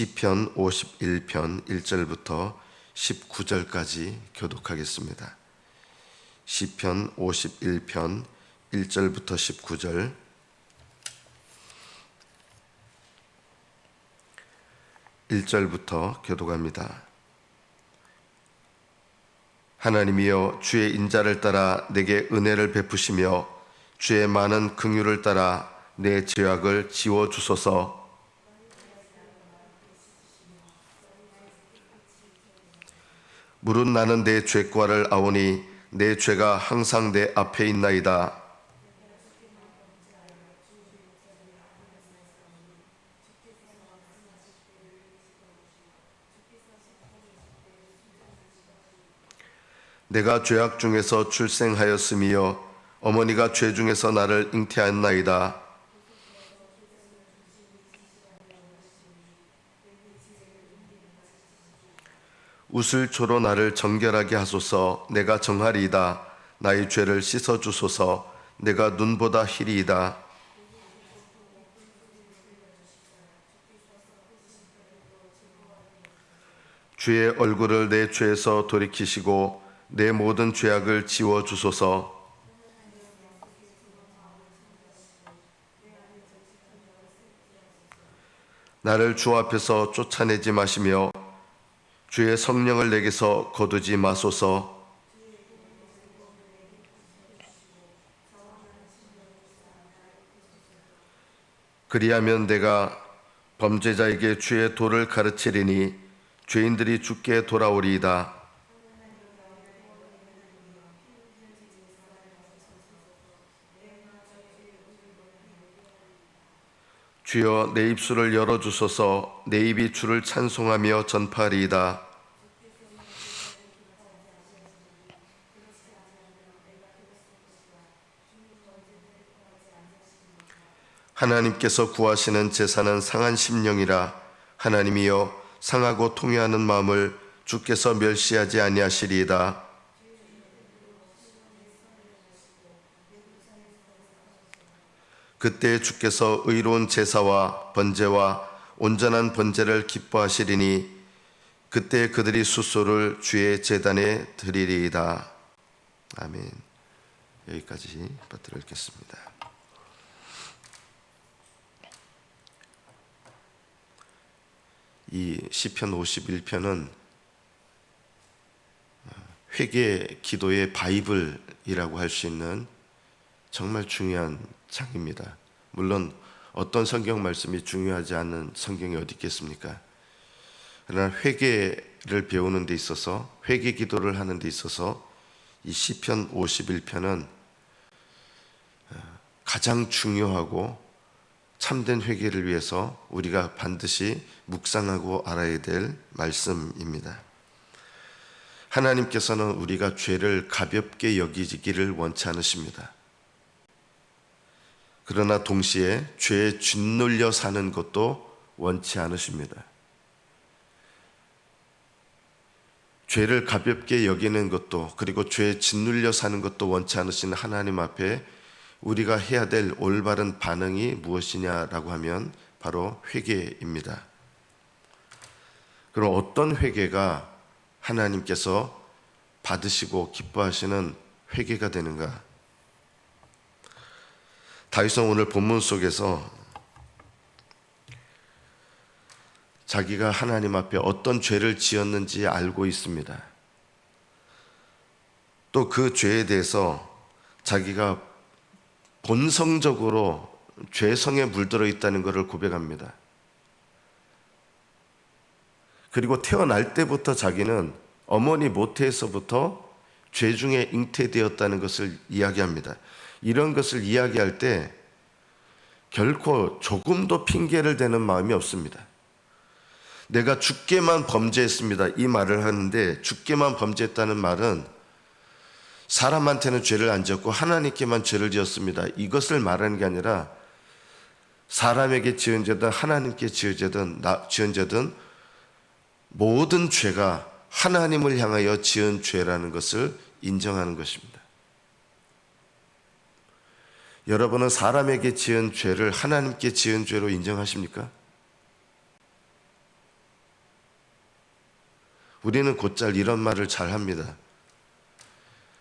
시편 51편 1절부터 19절까지 교독하겠습니다. 시편 51편 1절부터 19절. (1절부터) 교독합니다. 하나님이여, 주의 인자를 따라 내게 은혜를 베푸시며 주의 많은 긍휼을 따라 내 죄악을 지워주소서. 무릇 나는 내 죄과를 아오니 내 죄가 항상 내 앞에 있나이다. 내가 죄악 중에서 출생하였으며 어머니가 죄 중에서 나를 잉태하였나이다. 우슬초로 나를 정결하게 하소서. 내가 정하리이다. 나의 죄를 씻어주소서. 내가 눈보다 희리이다. 주의 얼굴을 내 죄에서 돌이키시고 내 모든 죄악을 지워주소서. 나를 주 앞에서 쫓아내지 마시며 주의 성령을 내게서 거두지 마소서. 그리하면 내가 범죄자에게 주의 도를 가르치리니 죄인들이 주께 돌아오리이다. 주여, 내 입술을 열어주소서. 내 입이 주를 찬송하며 전파하리이다. 하나님께서 구하시는 제사는 상한 심령이라. 하나님이여, 상하고 통회하는 마음을 주께서 멸시하지 아니하시리이다. 그때 주께서 의로운 제사와 번제와 온전한 번제를 기뻐하시리니 그때 그들이 수소를 주의 제단에 드리리이다. 아멘. 여기까지 받들어 읽겠습니다. 이 시편 51편은 회개 기도의 바이블이라고 할 수 있는 정말 중요한 장입니다. 물론 어떤 성경 말씀이 중요하지 않은 성경이 어디 있겠습니까? 그러나 회개를 배우는 데 있어서, 회개 기도를 하는 데 있어서 이 시편 51편은 가장 중요하고 참된 회개를 위해서 우리가 반드시 묵상하고 알아야 될 말씀입니다. 하나님께서는 우리가 죄를 가볍게 여기기를 원치 않으십니다. 그러나 동시에 죄에 짓눌려 사는 것도 원치 않으십니다. 죄를 가볍게 여기는 것도, 그리고 죄에 짓눌려 사는 것도 원치 않으시는 하나님 앞에 우리가 해야 될 올바른 반응이 무엇이냐라고 하면 바로 회개입니다. 그럼 어떤 회개가 하나님께서 받으시고 기뻐하시는 회개가 되는가? 다윗은 오늘 본문 속에서 자기가 하나님 앞에 어떤 죄를 지었는지 알고 있습니다. 또 그 죄에 대해서 자기가 본성적으로 죄성에 물들어 있다는 것을 고백합니다. 그리고 태어날 때부터 자기는 어머니 모태에서부터 죄 중에 잉태되었다는 것을 이야기합니다. 이런 것을 이야기할 때 결코 조금도 핑계를 대는 마음이 없습니다. 내가 주께만 범죄했습니다, 이 말을 하는데, 주께만 범죄했다는 말은 사람한테는 죄를 안 지었고 하나님께만 죄를 지었습니다, 이것을 말하는 게 아니라 사람에게 지은 죄든 하나님께 지은 죄든 모든 죄가 하나님을 향하여 지은 죄라는 것을 인정하는 것입니다. 여러분은 사람에게 지은 죄를 하나님께 지은 죄로 인정하십니까? 우리는 곧잘 이런 말을 잘 합니다.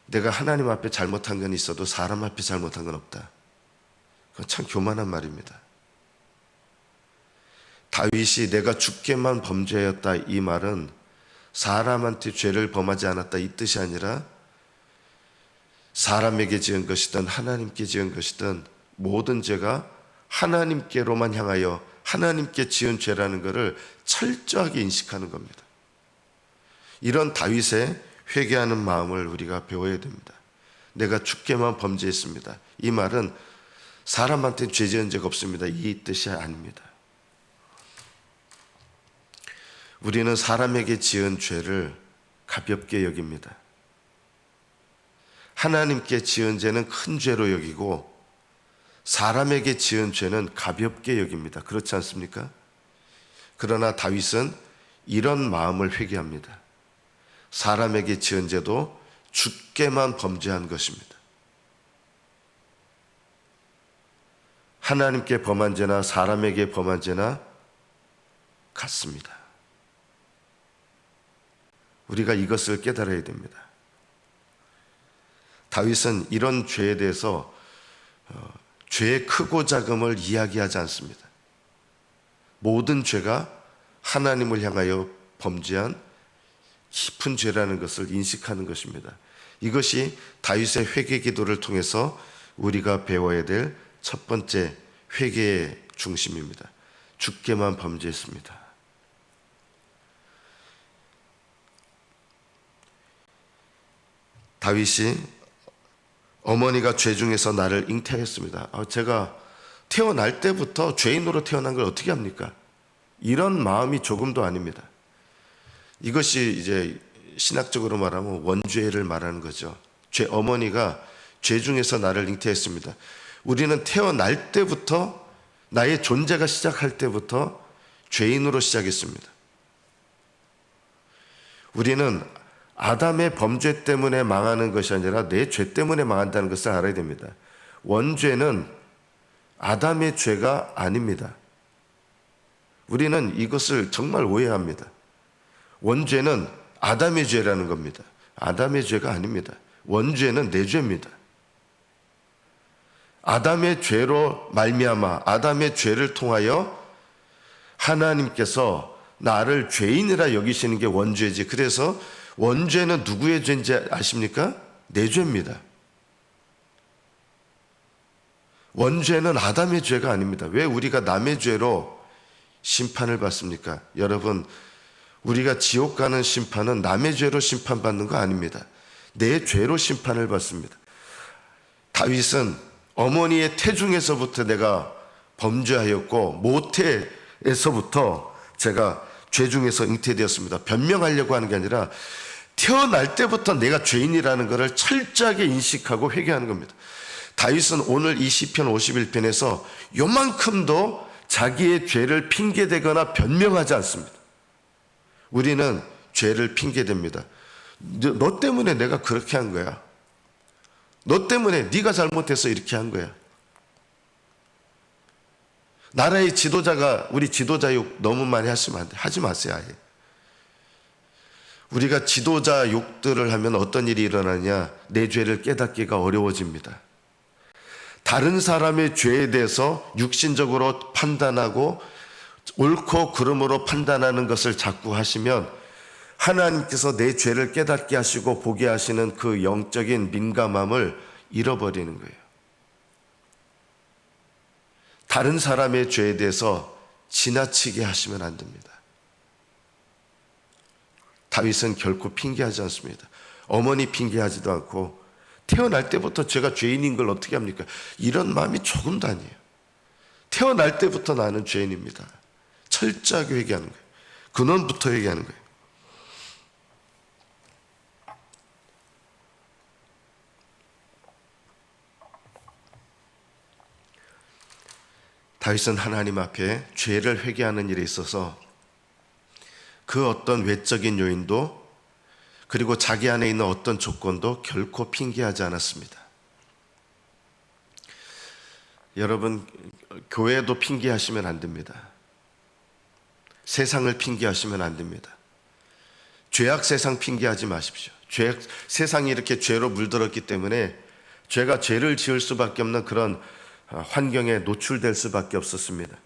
내가 하나님 앞에 잘못한 건 있어도 사람 앞에 잘못한 건 없다. 그건 참 교만한 말입니다. 다윗이 내가 주께만 범죄하였다 이 말은 사람한테 죄를 범하지 않았다 이 뜻이 아니라 사람에게 지은 것이든 하나님께 지은 것이든 모든 죄가 하나님께로만 향하여 하나님께 지은 죄라는 것을 철저하게 인식하는 겁니다. 이런 다윗의 회개하는 마음을 우리가 배워야 됩니다. 내가 주께만 범죄했습니다. 이 말은 사람한테 죄 지은 적 없습니다. 이 뜻이 아닙니다. 우리는 사람에게 지은 죄를 가볍게 여깁니다. 하나님께 지은 죄는 큰 죄로 여기고 사람에게 지은 죄는 가볍게 여깁니다. 그렇지 않습니까? 그러나 다윗은 이런 마음을 회개합니다. 사람에게 지은 죄도 주께만 범죄한 것입니다. 하나님께 범한 죄나 사람에게 범한 죄나 같습니다. 우리가 이것을 깨달아야 됩니다. 다윗은 이런 죄에 대해서 죄의 크고 작음을 이야기하지 않습니다. 모든 죄가 하나님을 향하여 범죄한 깊은 죄라는 것을 인식하는 것입니다. 이것이 다윗의 회개 기도를 통해서 우리가 배워야 될 첫 번째 회개의 중심입니다. 주께만 범죄했습니다. 다윗이 어머니가 죄 중에서 나를 잉태했습니다. 제가 태어날 때부터 죄인으로 태어난 걸 어떻게 합니까? 이런 마음이 조금도 아닙니다. 이것이 이제 신학적으로 말하면 원죄를 말하는 거죠. 어머니가 죄 중에서 나를 잉태했습니다. 우리는 태어날 때부터 나의 존재가 시작할 때부터 죄인으로 시작했습니다. 우리는 아담의 범죄 때문에 망하는 것이 아니라 내 죄 때문에 망한다는 것을 알아야 됩니다. 원죄는 아담의 죄가 아닙니다. 우리는 이것을 정말 오해합니다. 원죄는 아담의 죄라는 겁니다. 아담의 죄가 아닙니다. 원죄는 내 죄입니다. 아담의 죄로 말미암아 아담의 죄를 통하여 하나님께서 나를 죄인이라 여기시는 게 원죄지. 그래서 원죄는 누구의 죄인지 아십니까? 내 죄입니다. 원죄는 아담의 죄가 아닙니다. 왜 우리가 남의 죄로 심판을 받습니까? 여러분, 우리가 지옥 가는 심판은 남의 죄로 심판받는 거 아닙니다. 내 죄로 심판을 받습니다. 다윗은 어머니의 태중에서부터 내가 범죄하였고 모태에서부터 제가 죄 중에서 잉태되었습니다. 변명하려고 하는 게 아니라 태어날 때부터 내가 죄인이라는 것을 철저하게 인식하고 회개하는 겁니다. 다윗은 오늘 이 시편 51편에서 요만큼도 자기의 죄를 핑계대거나 변명하지 않습니다. 우리는 죄를 핑계댑니다. 너 때문에 내가 그렇게 한 거야. 너 때문에 네가 잘못해서 이렇게 한 거야. 나라의 지도자가 우리 지도자 욕 너무 많이 하시면 안 돼. 하지 마세요. 아예. 우리가 지도자 욕들을 하면 어떤 일이 일어나냐? 내 죄를 깨닫기가 어려워집니다. 다른 사람의 죄에 대해서 육신적으로 판단하고 옳고 그름으로 판단하는 것을 자꾸 하시면 하나님께서 내 죄를 깨닫게 하시고 보게 하시는 그 영적인 민감함을 잃어버리는 거예요. 다른 사람의 죄에 대해서 지나치게 하시면 안 됩니다. 다윗은 결코 핑계하지 않습니다. 어머니 핑계하지도 않고 태어날 때부터 제가 죄인인 걸 어떻게 합니까? 이런 마음이 조금도 아니에요. 태어날 때부터 나는 죄인입니다. 철저하게 회개하는 거예요. 근원부터 회개하는 거예요. 다윗은 하나님 앞에 죄를 회개하는 일에 있어서 그 어떤 외적인 요인도 그리고 자기 안에 있는 어떤 조건도 결코 핑계하지 않았습니다. 여러분, 교회도 핑계하시면 안 됩니다. 세상을 핑계하시면 안 됩니다. 죄악 세상 핑계하지 마십시오. 세상이 이렇게 죄로 물들었기 때문에 죄가 죄를 지을 수밖에 없는 그런 환경에 노출될 수밖에 없었습니다.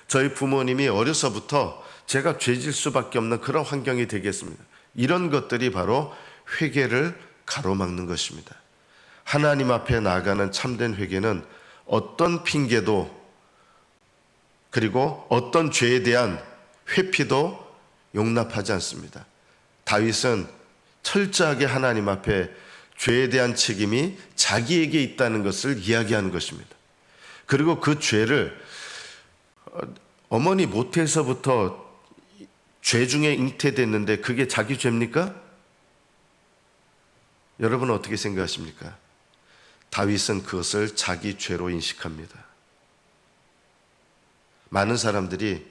저희 부모님이 어려서부터 제가 죄질 수밖에 없는 그런 환경이 되겠습니다. 이런 것들이 바로 회개를 가로막는 것입니다. 하나님 앞에 나아가는 참된 회개는 어떤 핑계도 그리고 어떤 죄에 대한 회피도 용납하지 않습니다. 다윗은 철저하게 하나님 앞에 죄에 대한 책임이 자기에게 있다는 것을 이야기하는 것입니다. 그리고 그 죄를 어머니 모태에서부터 죄 중에 잉태됐는데 그게 자기 죄입니까? 여러분은 어떻게 생각하십니까? 다윗은 그것을 자기 죄로 인식합니다. 많은 사람들이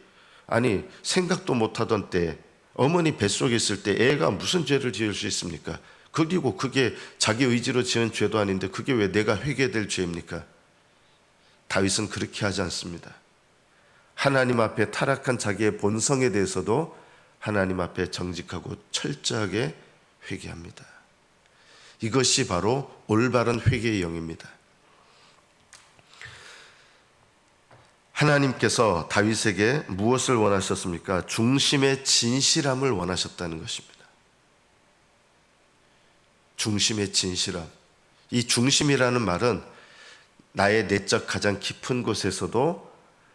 아니 생각도 못하던 때 어머니 뱃속에 있을 때 애가 무슨 죄를 지을 수 있습니까? 그리고 그게 자기 의지로 지은 죄도 아닌데 그게 왜 내가 회개될 죄입니까? 다윗은 그렇게 하지 않습니다. 하나님 앞에 타락한 자기의 본성에 대해서도 하나님 앞에 정직하고 철저하게 회개합니다. 이것이 바로 올바른 회개의 영입니다. 하나님께서 다윗에게 무엇을 원하셨습니까? 중심의 진실함을 원하셨다는 것입니다. 중심의 진실함. 이 중심이라는 말은 나의 내적 가장 깊은 곳에서도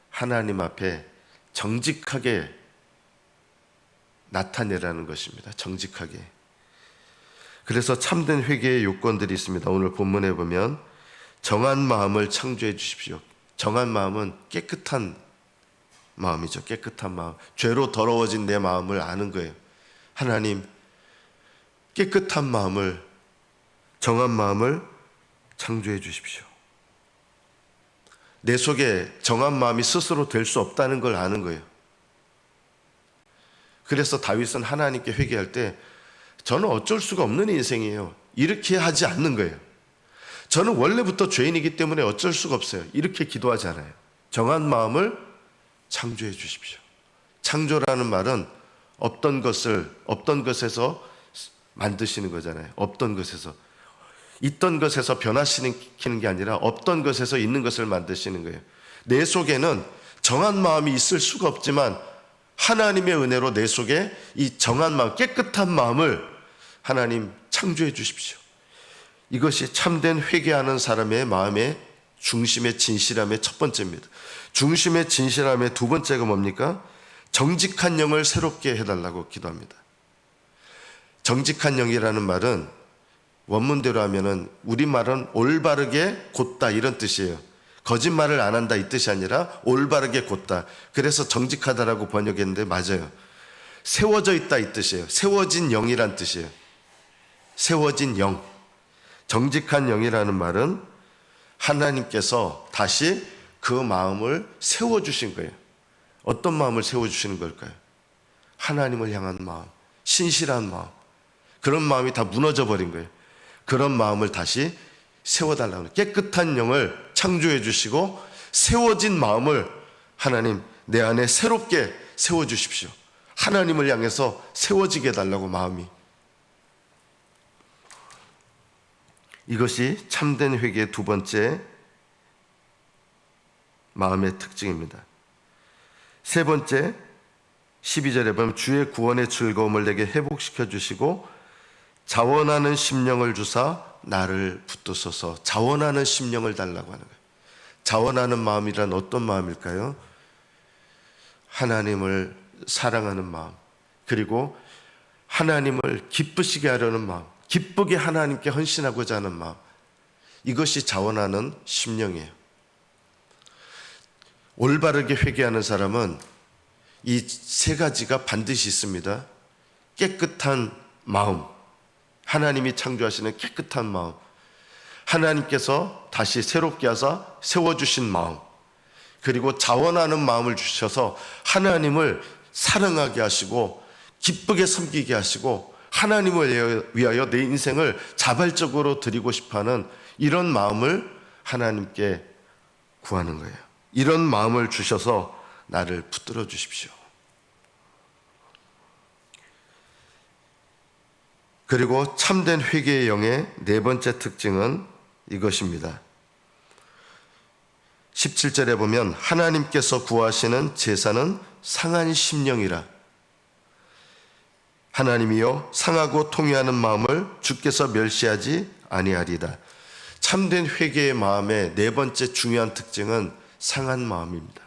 하나님 앞에 정직하게 나타내라는 것입니다. 정직하게. 그래서 참된 회개의 요건들이 있습니다. 오늘 본문에 보면 정한 마음을 창조해 주십시오. 정한 마음은 깨끗한 마음이죠. 깨끗한 마음. 죄로 더러워진 내 마음을 아는 거예요. 하나님, 깨끗한 마음을, 정한 마음을 창조해 주십시오. 내 속에 정한 마음이 스스로 될 수 없다는 걸 아는 거예요. 그래서 다윗은 하나님께 회개할 때 저는 어쩔 수가 없는 인생이에요. 이렇게 하지 않는 거예요. 저는 원래부터 죄인이기 때문에 어쩔 수가 없어요. 이렇게 기도하지 않아요. 정한 마음을 창조해 주십시오. 창조라는 말은 없던 것에서 만드시는 거잖아요. 없던 것에서. 있던 것에서 변화시키는 게 아니라 없던 것에서 있는 것을 만드시는 거예요. 내 속에는 정한 마음이 있을 수가 없지만 하나님의 은혜로 내 속에 이 정한 마음, 깨끗한 마음을 하나님 창조해 주십시오. 이것이 참된 회개하는 사람의 마음의 중심의 진실함의 첫 번째입니다. 중심의 진실함의 두 번째가 뭡니까? 정직한 영을 새롭게 해달라고 기도합니다. 정직한 영이라는 말은 원문대로 하면은 우리말은 올바르게 곧다 이런 뜻이에요. 거짓말을 안 한다 이 뜻이 아니라 올바르게 곧다. 그래서 정직하다라고 번역했는데 맞아요. 세워져 있다 이 뜻이에요. 세워진 영이란 뜻이에요. 세워진 영. 정직한 영이라는 말은 하나님께서 다시 그 마음을 세워주신 거예요. 어떤 마음을 세워주시는 걸까요? 하나님을 향한 마음, 신실한 마음. 그런 마음이 다 무너져 버린 거예요. 그런 마음을 다시 세워달라고 해요. 깨끗한 영을 창조해 주시고 세워진 마음을 하나님 내 안에 새롭게 세워주십시오. 하나님을 향해서 세워지게 해달라고 마음이. 이것이 참된 회개의 두 번째 마음의 특징입니다. 세 번째 12절에 보면 주의 구원의 즐거움을 내게 회복시켜 주시고 자원하는 심령을 주사 나를 붙드소서. 자원하는 심령을 달라고 하는 거예요. 자원하는 마음이란 어떤 마음일까요? 하나님을 사랑하는 마음, 그리고 하나님을 기쁘시게 하려는 마음, 기쁘게 하나님께 헌신하고자 하는 마음. 이것이 자원하는 심령이에요. 올바르게 회개하는 사람은 이 세 가지가 반드시 있습니다. 깨끗한 마음, 하나님이 창조하시는 깨끗한 마음, 하나님께서 다시 새롭게 하사 세워주신 마음, 그리고 자원하는 마음을 주셔서 하나님을 사랑하게 하시고 기쁘게 섬기게 하시고 하나님을 위하여 내 인생을 자발적으로 드리고 싶어하는 이런 마음을 하나님께 구하는 거예요. 이런 마음을 주셔서 나를 붙들어 주십시오. 그리고 참된 회개의 영의 네 번째 특징은 이것입니다. 17절에 보면 하나님께서 구하시는 제사는 상한 심령이라. 하나님이여 상하고 통회하는 마음을 주께서 멸시하지 아니하리다. 참된 회개의 마음의 네 번째 중요한 특징은 상한 마음입니다.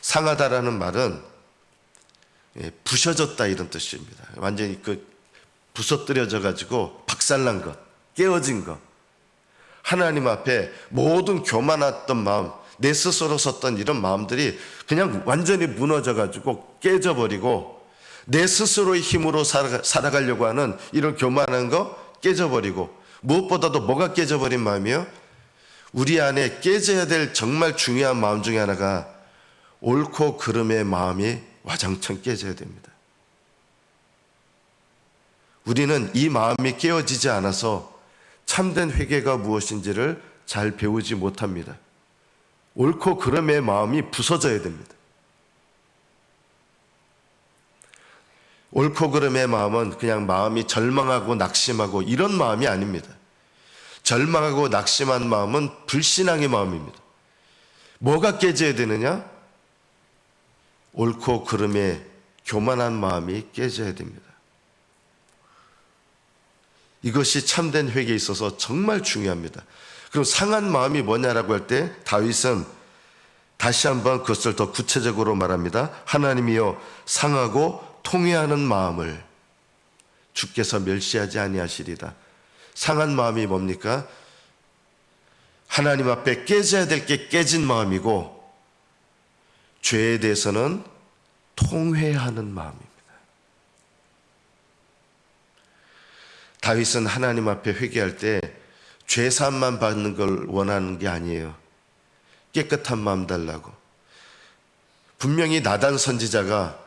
상하다라는 말은 부셔졌다 이런 뜻입니다. 완전히 부서뜨려져 가지고 박살난 것, 깨어진 것. 하나님 앞에 모든 교만했던 마음, 내 스스로 섰던 이런 마음들이 그냥 완전히 무너져 가지고 깨져버리고 내 스스로의 힘으로 살아가려고 하는 이런 교만한 거 깨져버리고, 무엇보다도 뭐가 깨져버린 마음이요? 우리 안에 깨져야 될 정말 중요한 마음 중에 하나가 옳고 그름의 마음이 와장창 깨져야 됩니다. 우리는 이 마음이 깨어지지 않아서 참된 회개가 무엇인지를 잘 배우지 못합니다. 옳고 그름의 마음이 부서져야 됩니다. 옳고 그름의 마음은 그냥 마음이 절망하고 낙심하고 이런 마음이 아닙니다. 절망하고 낙심한 마음은 불신앙의 마음입니다. 뭐가 깨져야 되느냐? 옳고 그름의 교만한 마음이 깨져야 됩니다. 이것이 참된 회개에 있어서 정말 중요합니다. 그럼 상한 마음이 뭐냐라고 할 때 다윗은 다시 한번 그것을 더 구체적으로 말합니다. 하나님이여 상하고 통회하는 마음을 주께서 멸시하지 아니하시리다. 상한 마음이 뭡니까? 하나님 앞에 깨져야 될 게 깨진 마음이고 죄에 대해서는 통회하는 마음입니다. 다윗은 하나님 앞에 회개할 때 죄사함만 받는 걸 원하는 게 아니에요. 깨끗한 마음 달라고. 분명히 나단 선지자가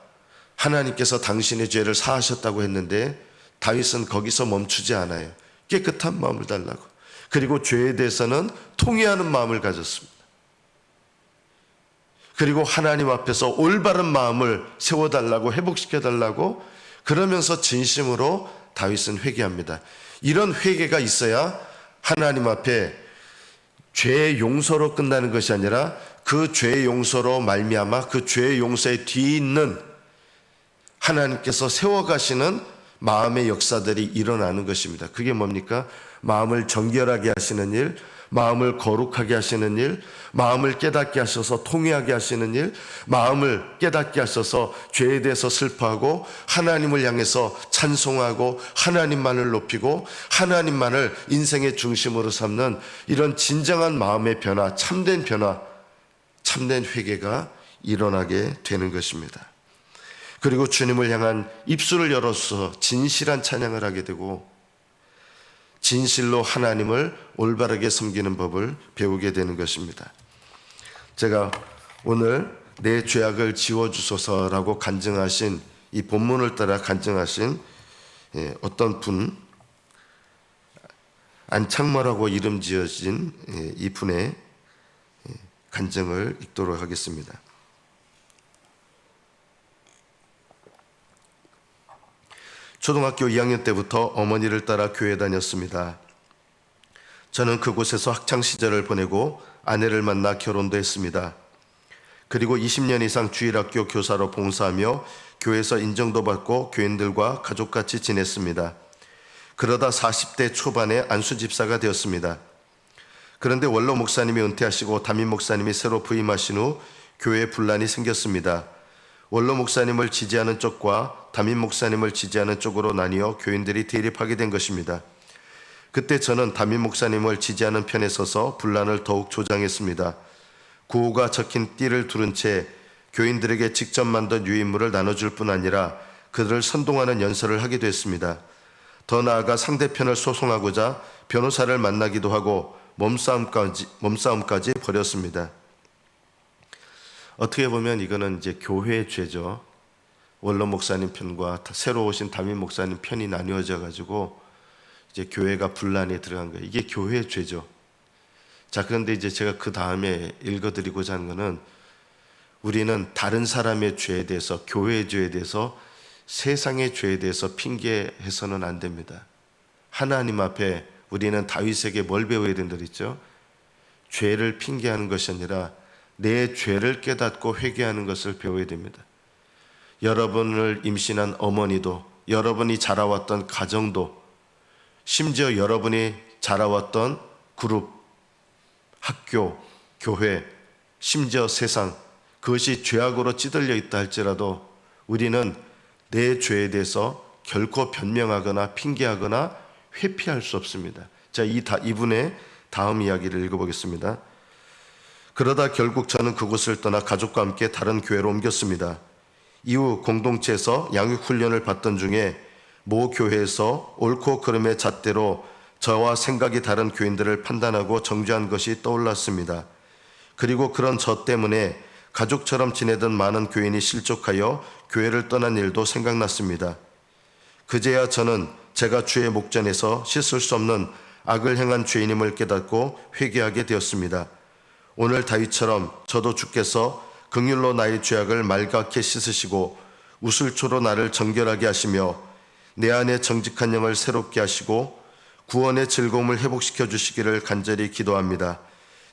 하나님께서 당신의 죄를 사하셨다고 했는데 다윗은 거기서 멈추지 않아요. 깨끗한 마음을 달라고. 그리고 죄에 대해서는 통회하는 마음을 가졌습니다. 그리고 하나님 앞에서 올바른 마음을 세워달라고, 회복시켜달라고, 그러면서 진심으로 다윗은 회개합니다. 이런 회개가 있어야 하나님 앞에 죄의 용서로 끝나는 것이 아니라 그 죄의 용서로 말미암아 그 죄의 용서의 뒤에 있는 하나님께서 세워가시는 마음의 역사들이 일어나는 것입니다. 그게 뭡니까? 마음을 정결하게 하시는 일, 마음을 거룩하게 하시는 일, 마음을 깨닫게 하셔서 통회하게 하시는 일, 마음을 깨닫게 하셔서 죄에 대해서 슬퍼하고 하나님을 향해서 찬송하고 하나님만을 높이고 하나님만을 인생의 중심으로 삼는 이런 진정한 마음의 변화, 참된 회개가 일어나게 되는 것입니다. 그리고 주님을 향한 입술을 열어서 진실한 찬양을 하게 되고 진실로 하나님을 올바르게 섬기는 법을 배우게 되는 것입니다. 제가 오늘 내 죄악을 지워주소서라고 간증하신 이 본문을 따라 간증하신 어떤 분, 안창모라고 이름 지어진 이 분의 간증을 읽도록 하겠습니다. 초등학교 2학년 때부터 어머니를 따라 교회 다녔습니다. 저는 그곳에서 학창시절을 보내고 아내를 만나 결혼도 했습니다. 그리고 20년 이상 주일학교 교사로 봉사하며 교회에서 인정도 받고 교인들과 가족같이 지냈습니다. 그러다 40대 초반에 안수집사가 되었습니다. 그런데 원로 목사님이 은퇴하시고 담임 목사님이 새로 부임하신 후 교회에 분란이 생겼습니다. 원로 목사님을 지지하는 쪽과 담임 목사님을 지지하는 쪽으로 나뉘어 교인들이 대립하게 된 것입니다. 그때 저는 담임 목사님을 지지하는 편에 서서 분란을 더욱 조장했습니다. 구호가 적힌 띠를 두른 채 교인들에게 직접 만든 유인물을 나눠줄 뿐 아니라 그들을 선동하는 연설을 하기도 했습니다. 더 나아가 상대편을 소송하고자 변호사를 만나기도 하고 몸싸움까지 벌였습니다. 어떻게 보면 이거는 이제 교회의 죄죠. 원로 목사님 편과 새로 오신 담임 목사님 편이 나뉘어져 가지고 이제 교회가 분란에 들어간 거예요. 이게 교회의 죄죠. 자, 그런데 이제 제가 그 다음에 읽어드리고자 하는 것은 우리는 다른 사람의 죄에 대해서, 교회의 죄에 대해서 세상의 죄에 대해서 핑계해서는 안 됩니다. 하나님 앞에 우리는 다윗에게 뭘 배워야 된다 그랬죠? 죄를 핑계하는 것이 아니라 내 죄를 깨닫고 회개하는 것을 배워야 됩니다. 여러분을 임신한 어머니도, 여러분이 자라왔던 가정도, 심지어 여러분이 자라왔던 그룹, 학교, 교회, 심지어 세상, 그것이 죄악으로 찌들려 있다 할지라도 우리는 내 죄에 대해서 결코 변명하거나 핑계하거나 회피할 수 없습니다. 자, 이분의 다음 이야기를 읽어보겠습니다. 그러다 결국 저는 그곳을 떠나 가족과 함께 다른 교회로 옮겼습니다. 이후 공동체에서 양육훈련을 받던 중에 모 교회에서 옳고 그름의 잣대로 저와 생각이 다른 교인들을 판단하고 정죄한 것이 떠올랐습니다. 그리고 그런 저 때문에 가족처럼 지내던 많은 교인이 실족하여 교회를 떠난 일도 생각났습니다. 그제야 저는 제가 주의 목전에서 씻을 수 없는 악을 행한 죄인임을 깨닫고 회개하게 되었습니다. 오늘 다윗처럼 저도 주께서 긍휼로 나의 죄악을 말갛게 씻으시고 우슬초로 나를 정결하게 하시며 내 안에 정직한 영을 새롭게 하시고 구원의 즐거움을 회복시켜 주시기를 간절히 기도합니다.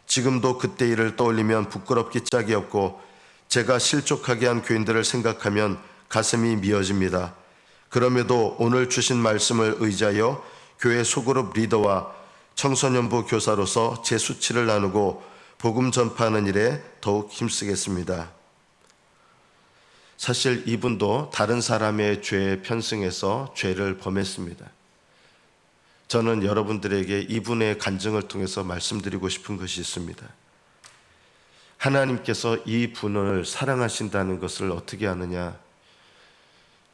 지금도 그때 일을 떠올리면 부끄럽기 짝이 없고 제가 실족하게 한 교인들을 생각하면 가슴이 미어집니다. 그럼에도 오늘 주신 말씀을 의지하여 교회 소그룹 리더와 청소년부 교사로서 제 수치를 나누고 복음 전파하는 일에 더욱 힘쓰겠습니다. 사실 이분도 다른 사람의 죄에 편승해서 죄를 범했습니다. 저는 여러분들에게 이분의 간증을 통해서 말씀드리고 싶은 것이 있습니다. 하나님께서 이 분을 사랑하신다는 것을 어떻게 아느냐?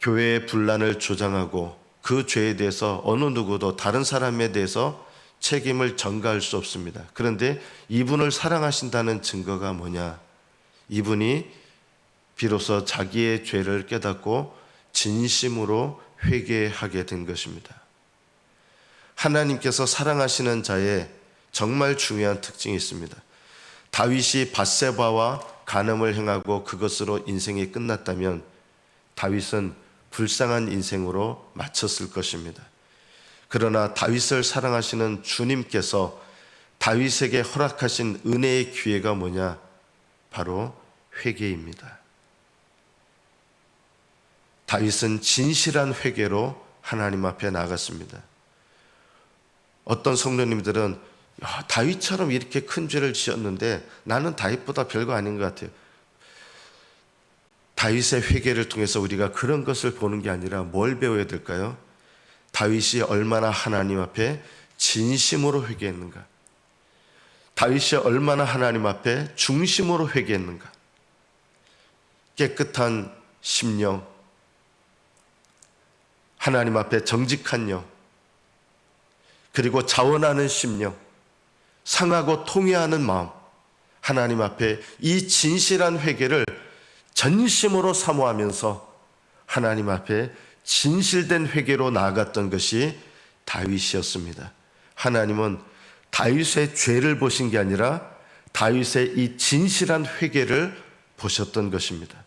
교회의 분란을 조장하고 그 죄에 대해서 어느 누구도 다른 사람에 대해서 책임을 전가할 수 없습니다. 그런데 이분을 사랑하신다는 증거가 뭐냐? 이분이 비로소 자기의 죄를 깨닫고 진심으로 회개하게 된 것입니다. 하나님께서 사랑하시는 자의 정말 중요한 특징이 있습니다. 다윗이 밧세바와 간음을 행하고 그것으로 인생이 끝났다면 다윗은 불쌍한 인생으로 마쳤을 것입니다. 그러나 다윗을 사랑하시는 주님께서 다윗에게 허락하신 은혜의 기회가 뭐냐? 바로 회개입니다. 다윗은 진실한 회개로 하나님 앞에 나갔습니다. 어떤 성도님들은 다윗처럼 이렇게 큰 죄를 지었는데 나는 다윗보다 별거 아닌 것 같아요. 다윗의 회개를 통해서 우리가 그런 것을 보는 게 아니라 뭘 배워야 될까요? 다윗이 얼마나 하나님 앞에 진심으로 회개했는가? 다윗이 얼마나 하나님 앞에 중심으로 회개했는가? 깨끗한 심령, 하나님 앞에 정직한 영, 그리고 자원하는 심령, 상하고 통회하는 마음, 하나님 앞에 이 진실한 회개를 전심으로 사모하면서 하나님 앞에 진실된 회개로 나아갔던 것이 다윗이었습니다. 하나님은 다윗의 죄를 보신 게 아니라 다윗의 이 진실한 회개를 보셨던 것입니다.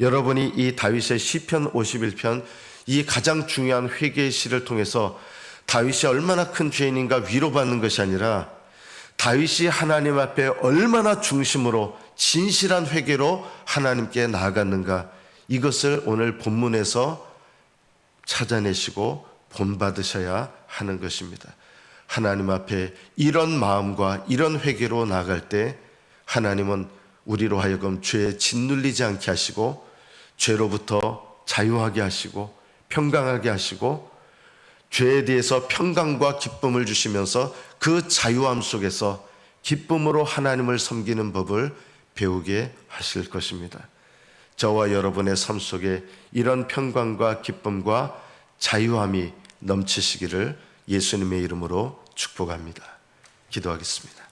여러분이 이 다윗의 시편 51편 이 가장 중요한 회개의 시를 통해서 다윗이 얼마나 큰 죄인인가 위로받는 것이 아니라 다윗이 하나님 앞에 얼마나 중심으로 진실한 회개로 하나님께 나아갔는가, 이것을 오늘 본문에서 찾아내시고 본받으셔야 하는 것입니다. 하나님 앞에 이런 마음과 이런 회개로 나아갈 때 하나님은 우리로 하여금 죄에 짓눌리지 않게 하시고 죄로부터 자유하게 하시고 평강하게 하시고 죄에 대해서 평강과 기쁨을 주시면서 그 자유함 속에서 기쁨으로 하나님을 섬기는 법을 배우게 하실 것입니다. 저와 여러분의 삶 속에 이런 평강과 기쁨과 자유함이 넘치시기를 예수님의 이름으로 축복합니다. 기도하겠습니다.